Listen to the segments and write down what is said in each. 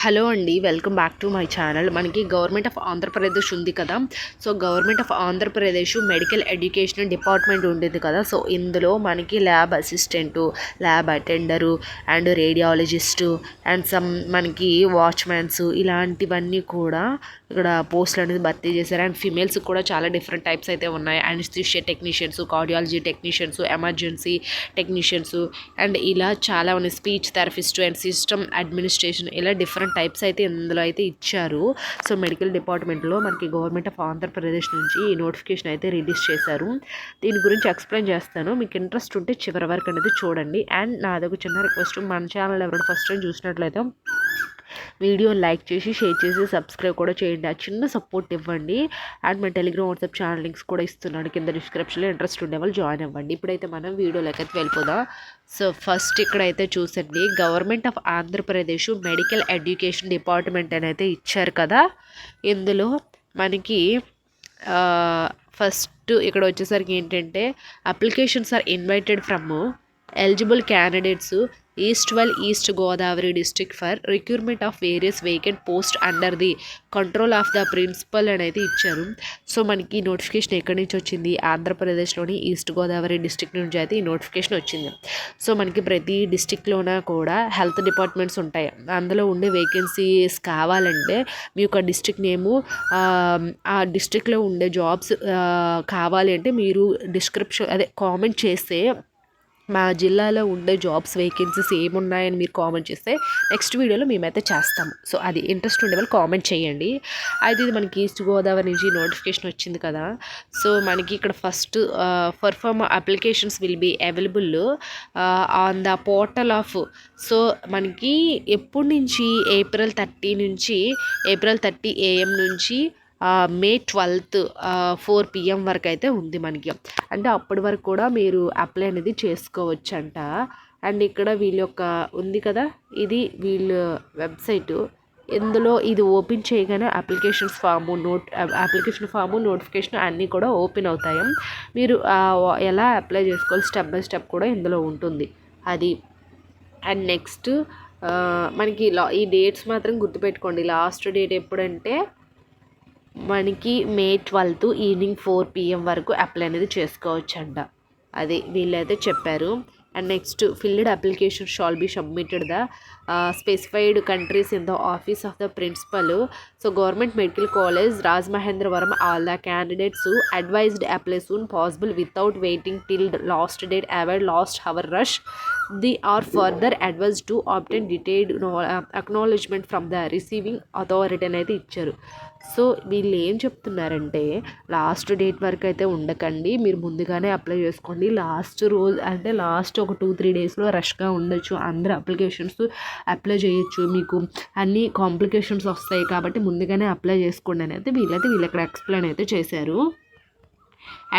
Hello అండి, welcome back to my channel. మనకి government of Andhra Pradesh ఉంది కదా. So government of Andhra Pradesh medical education department ఉండేది కదా. సో ఇందులో మనకి lab assistant, lab attender and radiologist and మనకి వాచ్మెన్స్ ఇలాంటివన్నీ కూడా ఇక్కడ పోస్టులు అనేది భర్తీ చేశారు. అండ్ ఫిమేల్స్కి కూడా చాలా డిఫరెంట్ టైప్స్ అయితే ఉన్నాయి. Anaesthesia technicians, cardiology technicians, emergency technicians and ఇలా చాలా ఉన్నాయి. Speech therapist and system administration ఇలా డిఫరెంట్ టైప్స్ అయితే ఇందులో అయితే ఇచ్చారు. సో మెడికల్ డిపార్ట్మెంట్లో మనకి గవర్నమెంట్ ఆఫ్ ఆంధ్రప్రదేశ్ నుంచి ఈ నోటిఫికేషన్ అయితే రిలీజ్ చేశారు. దీని గురించి ఎక్స్ప్లెయిన్ చేస్తాను. మీకు ఇంట్రెస్ట్ ఉంటే చివరి వరకు అనేది చూడండి. అండ్ నాదొక చిన్న రిక్వెస్ట్, మన ఛానల్ ఎవరైనా ఫస్ట్ టైం చూసినట్లయితే వీడియో లైక్ చేసి, షేర్ చేసి, సబ్స్క్రైబ్ కూడా చేయండి. ఆ చిన్న సపోర్ట్ ఇవ్వండి. అండ్ మన టెలిగ్రామ్, వాట్సాప్ ఛానల్ లింక్స్ కూడా ఇస్తున్నాను కింద డిస్క్రిప్షన్లో. ఇంట్రెస్ట్ ఉండే వాళ్ళు జాయిన్ అవ్వండి. ఇప్పుడైతే మనం వీడియోలోకి అయితే వెళ్ళిపోదాం. సో ఫస్ట్ ఇక్కడైతే చూసండి, government of Andhra Pradesh medical education department అని అయితే ఇచ్చారు కదా. ఇందులో మనకి ఫస్ట్ ఇక్కడ వచ్చేసరికి ఏంటంటే, applications are invited from eligible candidates east Godavari district for recruitment of various vacant post under the control of the principal అనేది ఇచ్చారు. సో మనకి నోటిఫికేషన్ ఎక్కడి నుంచి వచ్చింది? ఆంధ్రప్రదేశ్లోని ఈస్ట్ గోదావరి డిస్ట్రిక్ట్ నుంచి అయితే ఈ నోటిఫికేషన్ వచ్చింది. సో మనకి ప్రతి డిస్ట్రిక్ట్లోన కూడా హెల్త్ డిపార్ట్మెంట్స్ ఉంటాయి. అందులో ఉండే వేకెన్సీస్ కావాలంటే మీ యొక్క డిస్ట్రిక్ట్ నేము, ఆ డిస్ట్రిక్ట్లో ఉండే జాబ్స్ కావాలి అంటే మీరు కామెంట్ చేస్తే మా జిల్లాలో ఉండే జాబ్స్ వేకెన్సీస్ ఏమున్నాయని మీరు కామెంట్ చేస్తే నెక్స్ట్ వీడియోలో మేమైతే చేస్తాము. సో అది ఇంట్రెస్ట్ ఉండే వాళ్ళు కామెంట్ చేయండి. అయితే ఇది మనకి ఈస్ట్ గోదావరి నుంచి నోటిఫికేషన్ వచ్చింది కదా. సో మనకి ఇక్కడ first perform applications will be available on the portal of. So మనకి ఎప్పటి నుంచి ఏప్రిల్ 30 AM నుంచి May 12 4 PM వరకు అయితే ఉంది మనకి. అంటే అప్పటి వరకు కూడా మీరు అప్లై అనేది చేసుకోవచ్చు అంట. అండ్ ఇక్కడ వీళ్ళ యొక్క ఉంది కదా, ఇది వీళ్ళ వెబ్సైటు. ఇందులో ఇది ఓపెన్ చేయగానే అప్లికేషన్ ఫాము, నోటిఫికేషన్ అన్నీ కూడా ఓపెన్ అవుతాయి. మీరు ఎలా అప్లై చేసుకోవాలి స్టెప్ బై స్టెప్ కూడా ఇందులో ఉంటుంది అది. అండ్ నెక్స్ట్ మనకి ఈ డేట్స్ మాత్రం గుర్తుపెట్టుకోండి. లాస్ట్ డేట్ ఎప్పుడంటే మనకి May 12 ఈవినింగ్ 4 PM వరకు అప్లై అనేది చేసుకోవచ్చు అంట. అది వీళ్ళైతే చెప్పారు. And next, filled application shall be submitted the specified countries in the office of the principal. So government medical college Rajamahendravaram. All the candidates advised apply soon possible without waiting till last date, avoid last hour rush. They are further advised to obtain detailed acknowledgement from the receiving authority అనేది ఇచ్చారు. So వీళ్ళు ఏం చెప్తున్నారంటే, last date వరకు అయితే ఉండకండి, మీరు ముందుగానే అప్లై చేసుకోండి. లాస్ట్ రోజు అంటే లాస్ట్ ఒక 2-3 డేస్లో రష్గా ఉండొచ్చు, అందరు అప్లికేషన్స్ అప్లై చేయొచ్చు, మీకు అన్ని కాంప్లికేషన్స్ వస్తాయి కాబట్టి ముందుగానే అప్లై చేసుకోండి అని అయితే వీళ్ళు ఇక్కడ ఎక్స్ప్లెయిన్ అయితే చేశారు.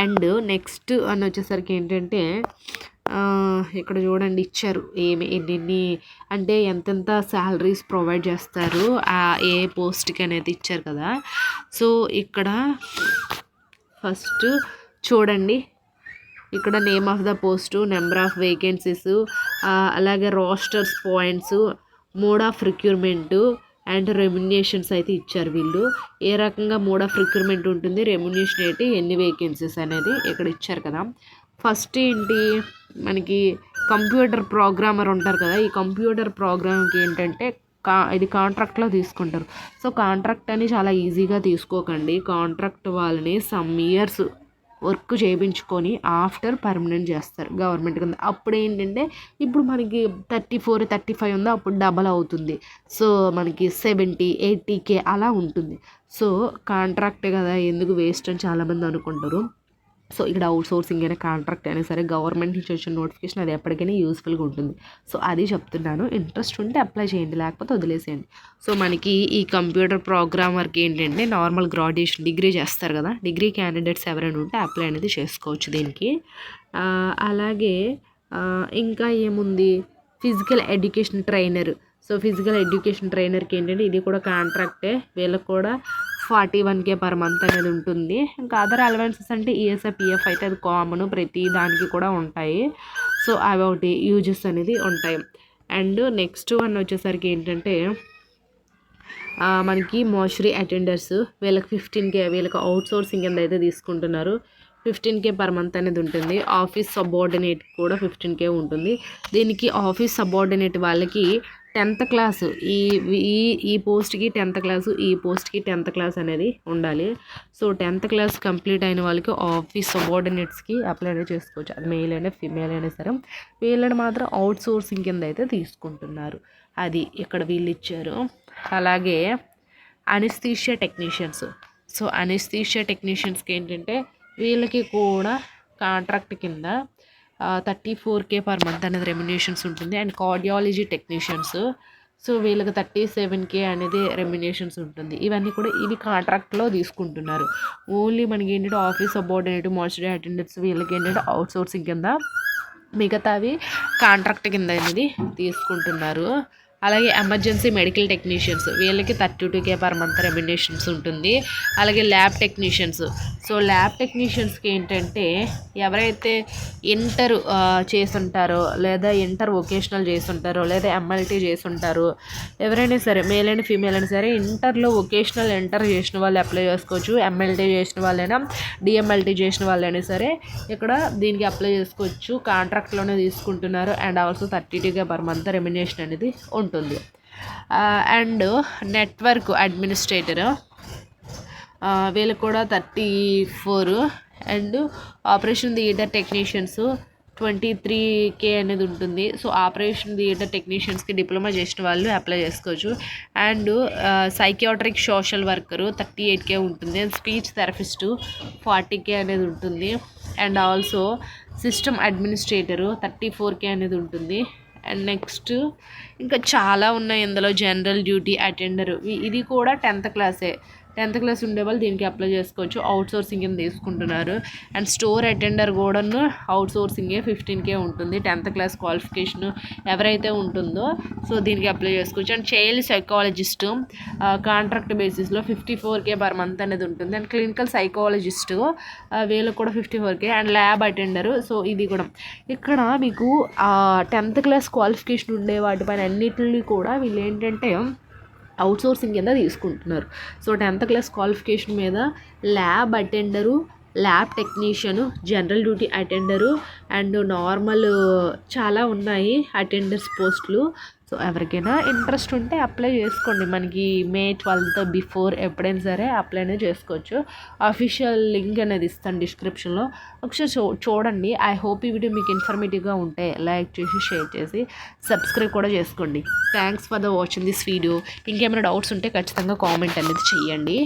అండ్ నెక్స్ట్ అని వచ్చేసరికి ఏంటంటే, ఇక్కడ చూడండి ఇచ్చారు ఎన్ని అంటే ఎంతెంత శాలరీస్ ప్రొవైడ్ చేస్తారు ఏ పోస్ట్కి అనేది ఇచ్చారు కదా. సో ఇక్కడ ఫస్ట్ చూడండి, ఇక్కడ name of the post, number of vacancies, అలాగే rosters points, mode of recruitment and remunerations అయితే ఇచ్చారు వీళ్ళు. ఏ రకంగా మోడ్ ఆఫ్ రిక్రూట్మెంట్ ఉంటుంది, రెమ్యునేషన్ ఏంటి, ఎన్ని వేకెన్సీస్ అనేది ఇక్కడ ఇచ్చారు కదా. ఫస్ట్ ఏంటి, మనకి కంప్యూటర్ ప్రోగ్రామర్ ఉంటారు కదా. ఈ కంప్యూటర్ ప్రోగ్రామ్కి ఏంటంటే ఇది కాంట్రాక్ట్లో తీసుకుంటారు. సో కాంట్రాక్ట్ అని చాలా ఈజీగా తీసుకోకండి. కాంట్రాక్ట్ వాళ్ళని సమ్ ఇయర్స్ వర్క్ చేయించుకొని ఆఫ్టర్ పర్మనెంట్ చేస్తారు గవర్నమెంట్ కింద. అప్పుడు ఏంటంటే, ఇప్పుడు మనకి 34-35 ఉందో అప్పుడు డబల్ అవుతుంది. సో మనకి 70-80K అలా ఉంటుంది. సో కాంట్రాక్ట్ కదా, ఎందుకు వేస్ట్ అని చాలామంది అనుకుంటారు. సో ఇక్కడ అవుట్ సోర్సింగ్ అయినా కాంట్రాక్ట్ అయినా సరే గవర్నమెంట్ నుంచి వచ్చిన నోటిఫికేషన్ అది ఎప్పటికైనా యూస్ఫుల్గా ఉంటుంది. సో అది చెప్తున్నాను. ఇంట్రెస్ట్ ఉంటే అప్లై చేయండి, లేకపోతే వదిలేసేయండి. సో మనకి ఈ కంప్యూటర్ ప్రోగ్రామర్కి ఏంటంటే నార్మల్ గ్రాడ్యుయేషన్ డిగ్రీ చేస్తారు కదా, డిగ్రీ క్యాండిడేట్స్ ఎవరైనా ఉంటే అప్లై అనేది చేసుకోవచ్చు దీనికి. అలాగే ఇంకా ఏముంది, physical education trainer. So physical education ట్రైనర్కి ఏంటంటే ఇది కూడా కాంట్రాక్టే, వీళ్ళకి కూడా 41K పర్ మంత్ అనేది ఉంటుంది. ఇంకా అదర్ అలవెన్సెస్ అంటే ఈఎస్ఐ పిఎఫ్ అయితే అది కామన్, ప్రతి దానికి కూడా ఉంటాయి. సో అవి ఒకటి యూజెస్ అనేది ఉంటాయి. అండ్ నెక్స్ట్ వన్ వచ్చేసరికి ఏంటంటే, మనకి మోర్చురీ అటెండర్స్ వీళ్ళకి 15K వీళ్ళకి అవుట్సోర్సింగ్ కింద అయితే తీసుకుంటున్నారు. 15K పర్ మంత్ అనేది ఉంటుంది. ఆఫీస్ సబార్డినేట్ కూడా 15K ఉంటుంది. దీనికి ఆఫీస్ సబార్డినేట్ వాళ్ళకి 10th క్లాసు ఈ పోస్ట్కి 10th క్లాసు, ఈ పోస్ట్కి 10th క్లాస్ అనేది ఉండాలి. సో 10th క్లాస్ కంప్లీట్ అయిన వాళ్ళకి ఆఫీస్ సబార్డినేట్స్కి అప్లై అనేది చేసుకోవచ్చు. అది మెయిల్ అయినా ఫీమేల్ అయినా సరే. వీళ్ళని మాత్రం అవుట్సోర్సింగ్ కింద అయితే తీసుకుంటున్నారు. అది ఇక్కడ వీళ్ళు ఇచ్చారు. అలాగే అనస్థీషియా టెక్నీషియన్స్. సో అనస్థీషియా టెక్నీషియన్స్కి ఏంటంటే వీళ్ళకి కూడా కాంట్రాక్ట్ కింద 34K పర్ మంత్ అనేది రెమ్యునేషన్స్ ఉంటుంది. అండ్ కార్డియాలజీ టెక్నీషియన్స్, సో వీళ్ళకి 37K అనేది రెమ్యునేషన్స్ ఉంటుంది. ఇవన్నీ కూడా ఇవి కాంట్రాక్ట్లో తీసుకుంటున్నారు. ఓన్లీ మనకి ఏంటంటే ఆఫీస్ సబార్డినేట్, మోర్చురీ అటెండెంట్స్ వీళ్ళకి ఏంటంటే అవుట్సోర్సింగ్ కింద, మిగతావి కాంట్రాక్ట్ కింద అనేది తీసుకుంటున్నారు. అలాగే ఎమర్జెన్సీ మెడికల్ టెక్నీషియన్స్ వీళ్ళకి 32K పర్ మంత్ రెమ్యునేషన్స్ ఉంటుంది. అలాగే ల్యాబ్ టెక్నీషియన్స్. సో ల్యాబ్ టెక్నీషియన్స్కి ఏంటంటే ఎవరైతే ఇంటర్ చేసుంటారో లేదా ఇంటర్ వొకేషనల్ చేసుంటారో లేదా MLT చేసుంటారో, ఎవరైనా సరే మేల్ అయినా ఫీమేల్ అయినా సరే ఇంటర్లో వొకేషనల్ ఇంటర్ చేసిన వాళ్ళు అప్లై చేసుకోవచ్చు. MLT చేసిన వాళ్ళైనా DMLT చేసిన వాళ్ళైనా సరే ఇక్కడ దీనికి అప్లై చేసుకోవచ్చు. కాంట్రాక్ట్లోనే తీసుకుంటున్నారు. And also 32K per month remuneration అనేది ఉంటుంది. అండ్ నెట్వర్క్ అడ్మినిస్ట్రేటర్ వీళ్ళకి కూడా 34. And operation theatre technicians 23K అనేది ఉంటుంది. సో ఆపరేషన్ థియేటర్ టెక్నీషియన్స్కి డిప్లొమా చేసిన వాళ్ళు అప్లై చేసుకోవచ్చు. And psychiatric social worker 38K ఉంటుంది. అండ్ స్పీచ్ థెరపిస్టు 40K అనేది ఉంటుంది. And also system administrator 34K అనేది ఉంటుంది. అండ్ నెక్స్ట్ ఇంకా చాలా ఉన్నాయి ఇందులో. జనరల్ డ్యూటీ అటెండరు ఇది కూడా 10th క్లాసే. 10th క్లాస్ ఉండేవాళ్ళు దీనికి అప్లై చేసుకోవచ్చు. అవుట్సోర్సింగ్ కింద తీసుకుంటున్నారు. అండ్ స్టోర్ అటెండర్ కూడాను అవుట్సోర్సింగే 15K ఉంటుంది. 10th క్లాస్ క్వాలిఫికేషన్ ఎవరైతే ఉంటుందో సో దీనికి అప్లై చేసుకోవచ్చు. అండ్ చైల్డ్ సైకాలజిస్టు కాంట్రాక్ట్ బేసిస్లో 54K పర్ మంత్ అనేది ఉంటుంది. అండ్ క్లినికల్ సైకాలజిస్టు వీళ్ళకి కూడా 54K. And lab attender. So ఇది కూడా ఇక్కడ మీకు 10th క్లాస్ క్వాలిఫికేషన్ ఉండే వాటిపైన అన్నిటిని కూడా వీళ్ళు ఏంటంటే అవుట్సోర్సింగ్ కింద తీసుకుంటున్నారు. సో 10th క్లాస్ క్వాలిఫికేషన్ మీద lab attender, lab technician, general duty attender and normal చాలా ఉన్నాయి అటెండర్స్ పోస్టులు. సో ఎవరికైనా ఇంట్రెస్ట్ ఉంటే అప్లై చేసుకోండి. మనకి May 12th బిఫోర్ ఎప్పుడైనా సరే అప్లై అనేది చేసుకోవచ్చు. అఫీషియల్ లింక్ అనేది ఇస్తాను డిస్క్రిప్షన్లో, ఒకసారి చూడండి. ఐ హోప్ ఈ వీడియో మీకు ఇన్ఫర్మేటివ్గా ఉంటే లైక్ చేసి షేర్ చేసి సబ్స్క్రైబ్ కూడా చేసుకోండి. Thanks for the watching this video. ఇంకేమైనా డౌట్స్ ఉంటే ఖచ్చితంగా కామెంట్ అనేది చేయండి.